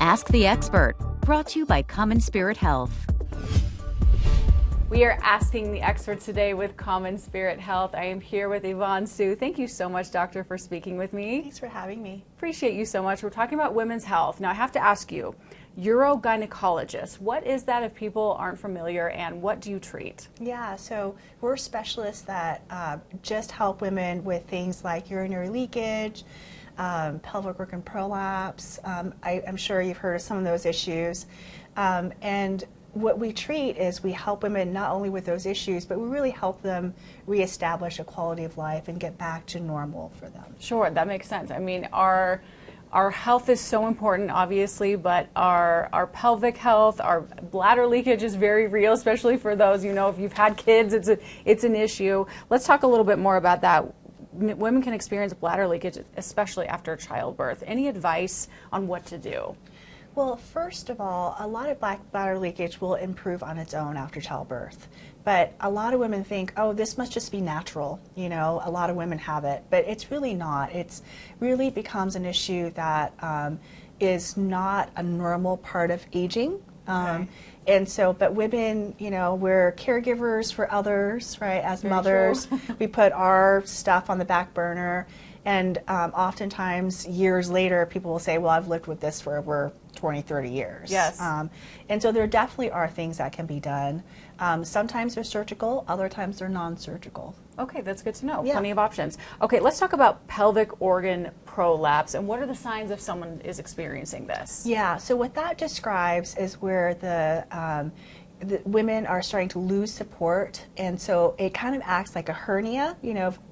Ask the Expert, brought to you by Common Spirit Health. We are asking the experts today with Common Spirit Health. I am here with Yvonne Sue. Thank you so much, doctor, for speaking with me. Thanks for having me. Appreciate you so much. We're talking about women's health. Now, I have to ask you, urogynecologist, what is that if people aren't familiar, and what do you treat? Yeah, so we're specialists that just help women with things like urinary leakage, pelvic organ prolapse. I'm sure you've heard of some of those issues. And what we treat is we help women not only with those issues, but we really help them reestablish a quality of life and get back to normal for them. Sure, that makes sense. I mean, our health is so important, obviously, but our pelvic health, our bladder leakage is very real, especially for those, if you've had kids, it's an issue. Let's talk a little bit more about that. Women can experience bladder leakage, especially after childbirth. Any advice on what to do? Well, first of all, a lot of bladder leakage will improve on its own after childbirth. But a lot of women think, oh, this must just be natural. A lot of women have it, but it's really not. It's really becomes an issue that is not a normal part of aging. Okay. And so, but women, we're caregivers for others, right? As very mothers, we put our stuff on the back burner. And oftentimes, years later, people will say, well, I've lived with this for over 20, 30 years. Yes. And so there definitely are things that can be done. Sometimes they're surgical, other times they're non-surgical. Okay, that's good to know. Yeah. Plenty of options. Okay, let's talk about pelvic organ prolapse, and what are the signs if someone is experiencing this? Yeah, so what that describes is where the women are starting to lose support, and so it kind of acts like a hernia,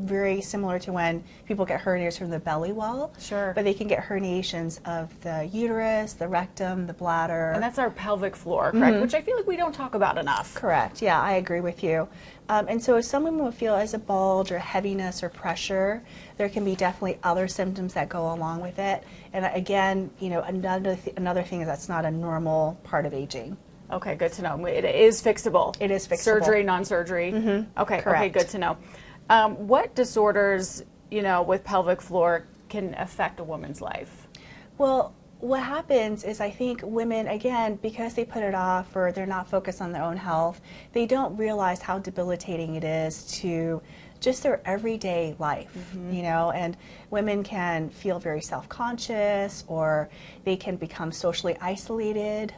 very similar to when people get hernias from the belly wall. Sure. But they can get herniations of the uterus, the rectum, the bladder. And that's our pelvic floor, correct? Which I feel like we don't talk about enough. Correct, yeah, I agree with you. And so some women will feel as a bulge or heaviness or pressure. There can be definitely other symptoms that go along with it. And again, another thing is that's not a normal part of aging. Okay, good to know. It is fixable. It is fixable. Surgery, non-surgery. Okay, Correct. Okay, good to know. What disorders, with pelvic floor can affect a woman's life? Well, what happens is I think women, again, because they put it off or they're not focused on their own health, they don't realize how debilitating it is to just their everyday life, and women can feel very self-conscious, or they can become socially isolated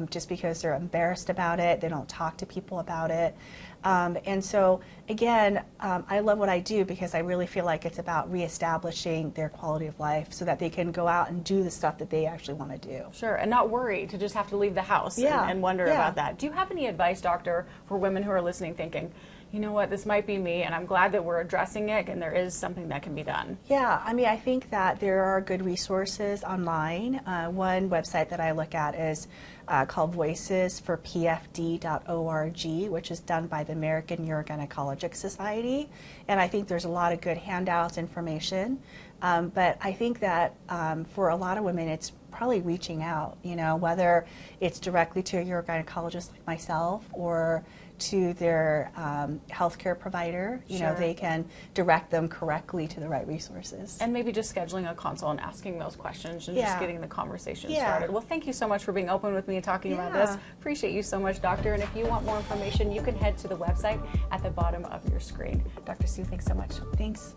just because they're embarrassed about it. They don't talk to people about it. And so, again, I love what I do because I really feel like it's about reestablishing their quality of life so that they can go out and do the stuff that they actually want to do. Sure, and not worry to just have to leave the house and wonder about that. Do you have any advice, doctor, for women who are listening thinking, you know what, this might be me, and I'm glad that we're addressing it and there is something that can be done? Yeah, I think that there are good resources online. One website that I look at is called voicesforpfd.org, which is done by the American Urogynecologist Society. And I think there's a lot of good handouts, information. But I think that for a lot of women, it's probably reaching out, whether it's directly to a urogynecologist like myself or to their healthcare provider. Sure. They can direct them correctly to the right resources. And maybe just scheduling a consult and asking those questions and just getting the conversation started. Well, thank you so much for being open with me and talking about this. Appreciate you so much, doctor. And if you want more information, you can head to the website at the bottom of your screen. Dr. Sue, thanks so much. Thanks.